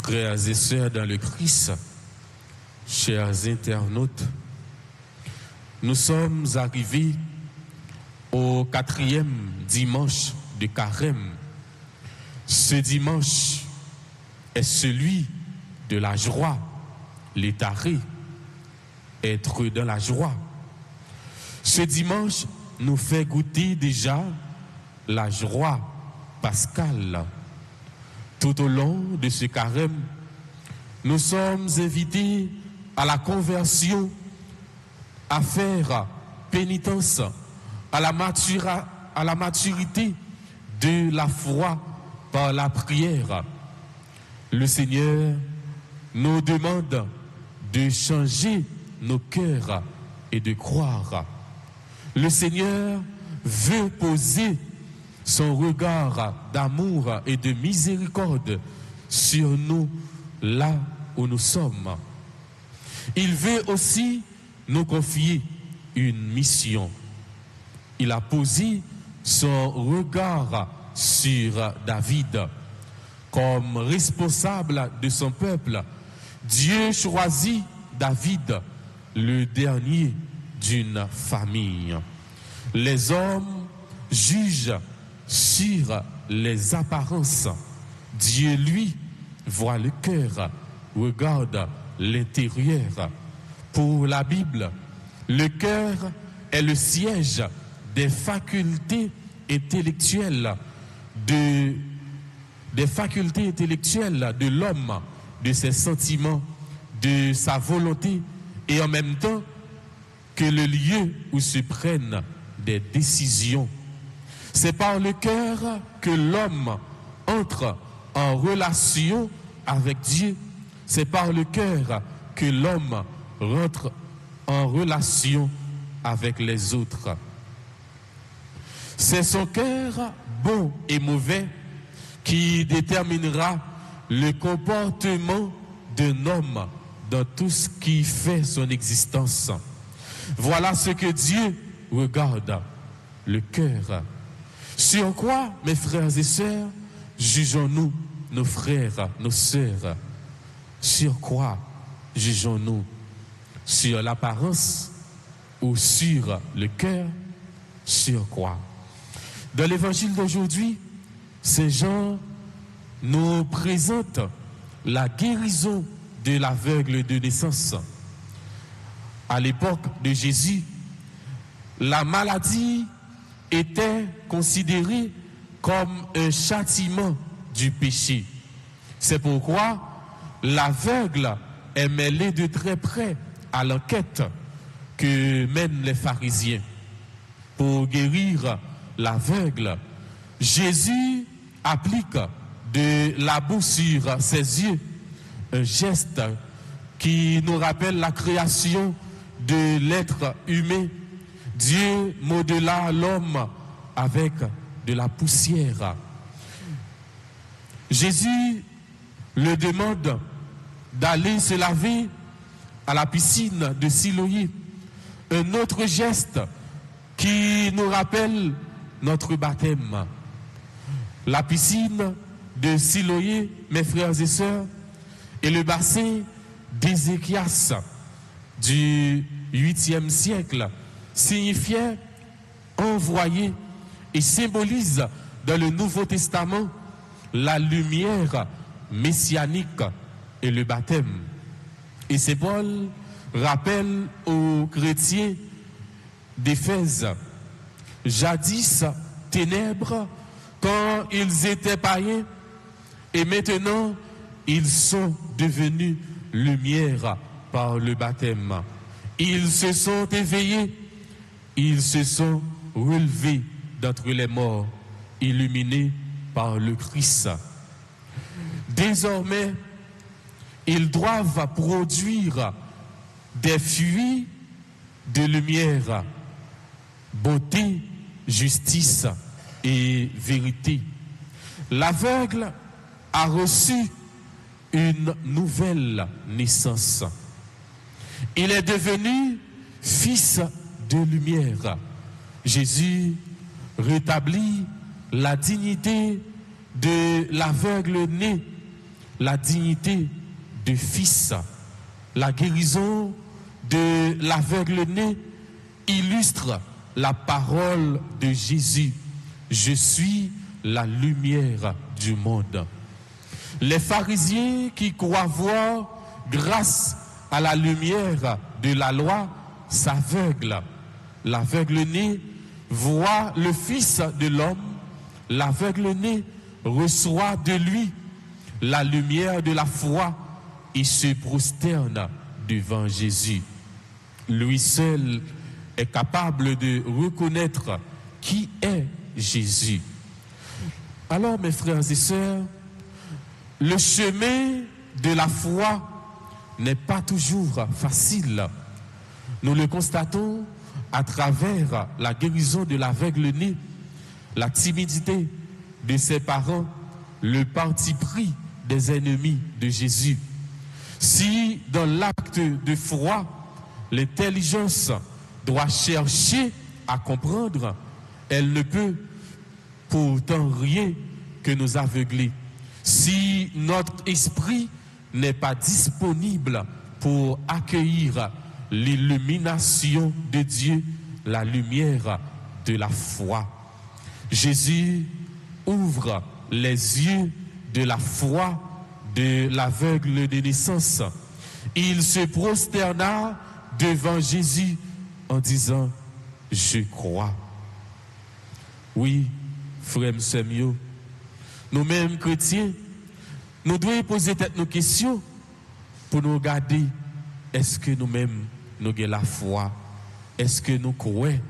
Frères et sœurs dans le Christ, chers internautes, nous sommes arrivés au 4e dimanche de Carême. Ce dimanche est celui de la joie, l'étaré, être dans la joie. Ce dimanche nous fait goûter déjà la joie pascale. Tout au long de ce carême, nous sommes invités à la conversion, à faire pénitence, à la maturité de la foi par la prière. Le Seigneur nous demande de changer nos cœurs et de croire. Le Seigneur veut poser son regard d'amour et de miséricorde sur nous là où nous sommes. Il veut aussi nous confier une mission. Il a posé son regard sur David comme responsable de son peuple. Dieu choisit David, le dernier d'une famille. Les hommes jugent sur les apparences. Dieu, lui, voit le cœur, regarde l'intérieur. Pour la Bible, le cœur est le siège des facultés intellectuelles de l'homme, de ses sentiments, de sa volonté, et en même temps que le lieu où se prennent des décisions. C'est par le cœur que l'homme entre en relation avec Dieu. C'est par le cœur que l'homme rentre en relation avec les autres. C'est son cœur, bon et mauvais, qui déterminera le comportement d'un homme dans tout ce qui fait son existence. Voilà ce que Dieu regarde, le cœur. Sur quoi, mes frères et sœurs, jugeons-nous nos frères, nos sœurs? Sur quoi jugeons-nous? Sur l'apparence ou sur le cœur? Sur quoi? Dans l'évangile d'aujourd'hui, Saint Jean nous présente la guérison de l'aveugle de naissance. À l'époque de Jésus, la maladie était considérée comme un châtiment du péché. C'est pourquoi l'aveugle est mêlé de très près à l'enquête que mènent les pharisiens. Pour guérir l'aveugle, Jésus applique de la boue sur ses yeux, un geste qui nous rappelle la création de l'être humain. Dieu modela l'homme avec de la poussière. Jésus le demande d'aller se laver à la piscine de Siloé. Un autre geste qui nous rappelle notre baptême. La piscine de Siloé, mes frères et sœurs, est le bassin d'Ézéchias du 8e siècle, signifiait envoyé et symbolise dans le Nouveau Testament la lumière messianique et le baptême. Et c'est Paul rappelle aux chrétiens d'Éphèse, jadis ténèbres quand ils étaient païens, et maintenant ils sont devenus lumière par le baptême. Ils se sont éveillés, ils se sont relevés d'entre les morts, illuminés par le Christ. Désormais, ils doivent produire des fruits de lumière, beauté, justice et vérité. L'aveugle a reçu une nouvelle naissance. Il est devenu fils de lumière. Jésus rétablit la dignité de l'aveugle né la dignité de fils. La guérison de l'aveugle-né illustre la parole de Jésus. Je suis la lumière du monde. Les pharisiens qui croient voir grâce à la lumière de la loi s'aveuglent. L'aveugle-né voit le Fils de l'homme. L'aveugle-né reçoit de lui la lumière de la foi et se prosterne devant Jésus. Lui seul est capable de reconnaître qui est Jésus. Alors, mes frères et sœurs, le chemin de la foi n'est pas toujours facile. Nous le constatons à travers la guérison de l'aveugle-né, la timidité de ses parents, le parti pris des ennemis de Jésus. Si dans l'acte de foi, l'intelligence doit chercher à comprendre, elle ne peut pourtant rien que nous aveugler. Si notre esprit n'est pas disponible pour accueillir l'illumination de Dieu, la lumière de la foi. Jésus ouvre les yeux de la foi de l'aveugle de naissance. Il se prosterna devant Jésus en disant « Je crois ». Oui, frères et sœurs, nous-mêmes chrétiens, nous devons poser nos questions pour nous regarder, est-ce que nous-mêmes, nous avons la foi? Est-ce que nous croyons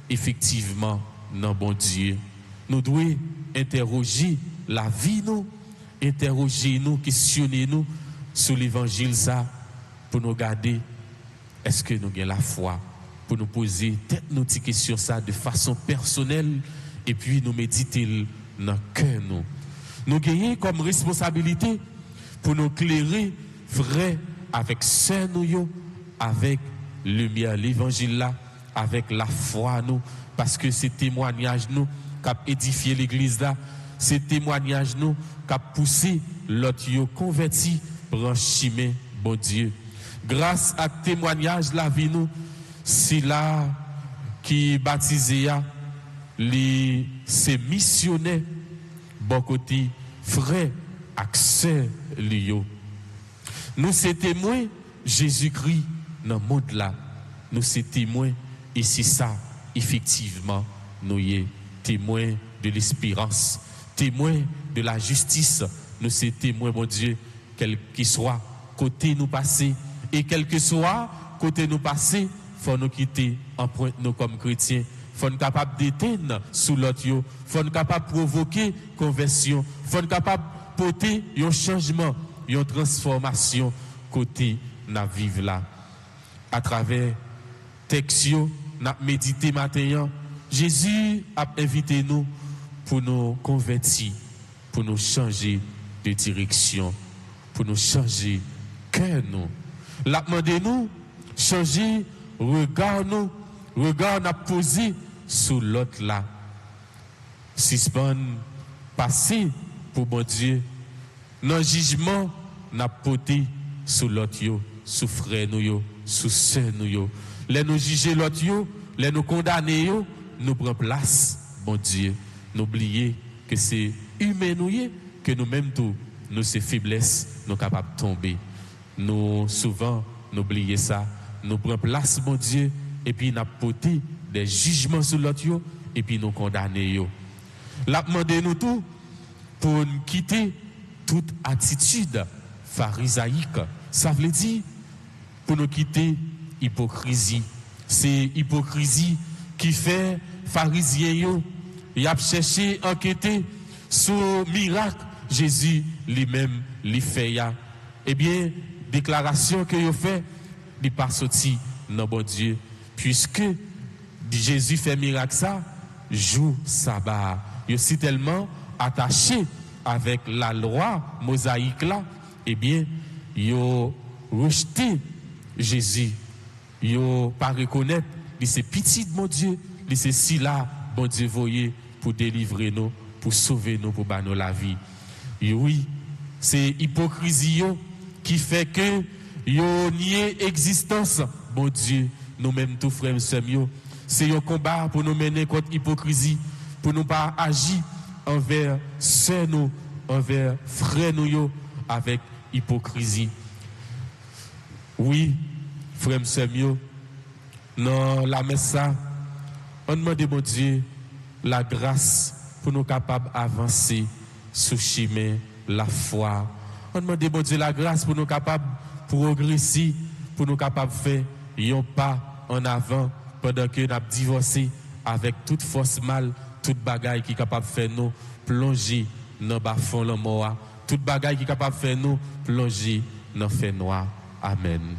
effectivement dans bon Dieu? Nous devons interroger la vie, nous, interroger nous, questionner nous sur l'évangile ça, pour nous regarder, est-ce que nous avons la foi? Pour nous poser nos petites questions ça de façon personnelle et puis nous méditer dans le cœur nous. Nous gagnons comme responsabilité pour nous éclairer vrai avec saint nous, avec lumière, l'évangile là, avec la foi nous, parce que c'est témoignage nous qui a édifié l'église là, c'est témoignage nous qui a poussé l'autre yo converti pour un chemin bon Dieu. Grâce à témoignage la vie nous, c'est là qui baptisé ces missionnaires bon côté frère accès lio. Nous sommes témoins Jésus-Christ dans le monde là. Nous sommes témoins et c'est ça effectivement nous sommes témoins de l'espérance, témoins de la justice. Nous sommes témoins mon Dieu quel qu'il soit côté nous passer et quel que soit côté nous passer, faut nous quitter empreinte nous comme chrétiens. Faut nous capable d'éteindre sous l'autre, faut nous capable provoquer conversion, faut nous capable porter un changement, une transformation côté n'a vivre là. À travers texte n'a médité matin, Jésus a invité nous pour nous convertir, pour nous changer de direction, pour nous changer cœur nous. L'a demandé nous changer regard nous, regard n'a posé sur l'autre là. Suspend passer pour bon Dieu. Dans le jugement n'a porté sur l'autre yo, sur frère nous yo, sur sœur nous yo. Les nous juger l'autre yo, les nous condamner yo, nous prend place bon Dieu. N'oubliez que c'est humain nous y, que nous-mêmes tout nous ces faiblesses nous capables de tomber. Nous souvent n'oubliez ça, nous prend place bon Dieu et puis n'a porté des jugements sur l'autre yo et puis nous condamner yo. L'a demandé nous tout pour nous quitter toute attitude pharisaïque. Ça veut dire pour nous quitter hypocrisie. C'est hypocrisie qui fait pharisien yo, il a cherché enquêter sur miracle Jésus lui-même lui fait ya. Eh bien, déclaration que yo fait, il pas sorti non bon Dieu puisque Jésus fait miracle ça jour sabbat. Yo si tellement attaché avec la loi mosaïque là, eh bien, yo rejeté Jésus. Yo pas reconnaître, c'est petit de mon Dieu, c'est si là bon Dieu voyez pour délivrer nous, pour sauver nous, pour donner la vie. Et oui, C'est hypocrisie qui fait que yo nié existence. Bon Dieu, nous-mêmes tous frères et sœurs, c'est un combat pour nous mener contre l'hypocrisie, pour nous pas agir envers sœurs nous, envers frères nous avec hypocrisie. Oui, frères et sœurs, dans la messe, on demande bon Dieu la grâce pour nous capables d'avancer sous chemin la foi. On demande bon Dieu la grâce pour nous capables de progresser, pour nous capables de faire un pas en avant pendant que nous avons divorcé avec toute force mal, toute bagaille qui est capable de faire nous plonger dans le fond de la mort, toute bagaille qui est capable de faire nous plonger dans le fait noir. Amen.